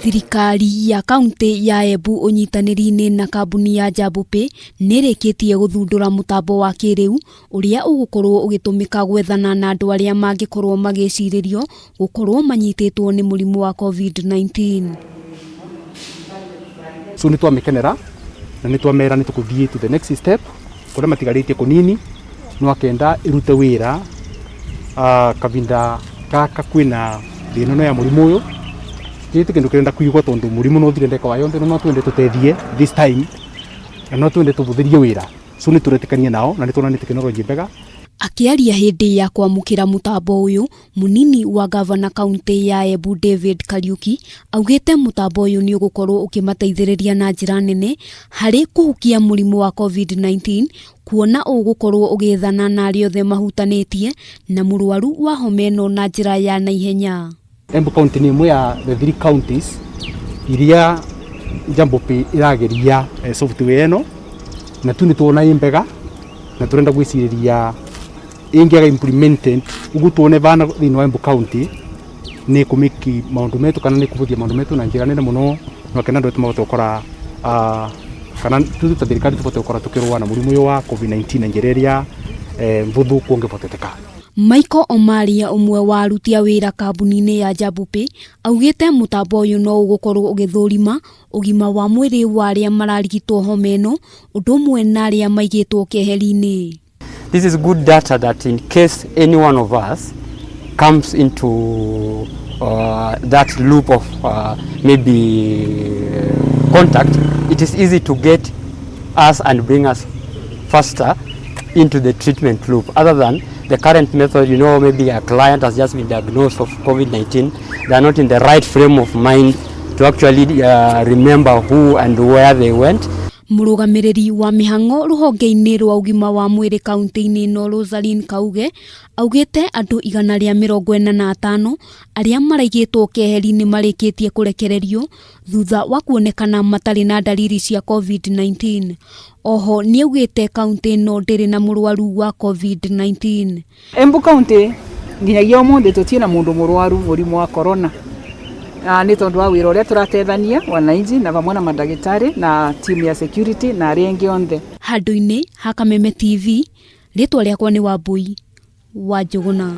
Thirikari ya kaunti ya Embu unyitaniri-ini na kambuni ya Jambopay nĩrĩkĩtie gũthundũra mutambo wa kĩrĩu ũrĩa ũgũkorwo ũgĩtũmĩka gwethana na andũ arĩa mangikorwo magĩcirĩrio gũkorwo manyitĩtwo nĩ mũrimũ wa COVID-19. So nĩtwamĩkenera na nĩtwamera nĩtũgũthiĩ to the next step kũrĩa matigarĩtie kũnini no akenda irute wĩra kavinda gaka kwĩna thĩna no ya mũrimũ ũyũ gĩtĩ kĩndũ kĩrenda kuigwo tondu mũrimũ no thire ndeka wa yonthe no twende tũtethie this time na no twende tũbũthĩrie wĩra so nĩtũretikanie nao na nĩtũona nĩ teknolojĩ mbega. Akiaria hindi ya kwamũkĩra mutambo ũyũ munini wa gavana kaunti ya Embu David Kariuki augĩte mutambo ũyũ nĩ ũgũkorwo ũkĩmateithĩrĩria na njĩra nene harĩ kũhukia mũrimũ wa COVID-19 kuona ũgũkorwo ũgĩethana na arĩa othe mahutanĩtie na mũrwaru wa homa ĩno na njĩra ya naihenya. Embu County nĩ ĩmwe ya the 3 counties iria Jambopay irageria software ĩno na tu nĩtuona ĩmbega na turenda gwĩcirĩria ingiaga implemented ugu tuone bana thĩinĩ wa Embu County nĩ kũmĩki maũndũ metu kana nĩ kũbũthia maũndũ metu na njĩra nene mũno no kena ndũ tũmabote gũkora kana tuta thirikari tũbote gũkora tũkĩrũa na mũrimũ ũyũ wa COVID-19 na njĩra ĩrĩa mbũthũ kũngĩboteteka. Michael Omaria umwe wa aruti a wĩra kambuni-inĩ ya Jambopay augĩte mutambo ũyũ no ũgũkorwo ũgĩthũrima ũgima wa mwĩrĩ wa arĩa mararigitwo homa ĩno ũndũ ũmwe na arĩa maigĩtwo keheri-inĩ. This is good data that in case any one of us comes into that loop of maybe contact, it is easy to get us and bring us faster into the treatment loop. Other than the current method, you know, maybe a client has just been diagnosed of COVID-19, they are not in the right frame of mind to actually remember who and where they went. Mũrũgamĩrĩri wa mĩhang'o rũhonge-inĩ rwa ũgima wa mwĩrĩ kaunti-inĩ ĩno Rosaline Kauge augĩte andũ 145 arĩa maraigĩtwo keheri-inĩ marĩkĩtie kũrekererio thutha wa kuonekana matarĩ na dalili cia COVID-19. Oho nĩ augĩte kaunti ĩno ndĩrĩ na mũrwaru wa COVID-19. Embu County nginyagia ũmũthĩ tũtirĩ na mũndũ mũrwaru mũrimũ wa corona. Nĩ tondũ wa wĩra ũrĩa tũratethania wananchi na vamwe na mandagĩtarĩ na team ya security na arĩa angĩ othe. Handũ-inĩ ha Kameme TV, rĩtwa rĩakwa nĩ Wambui wa Njũgũna.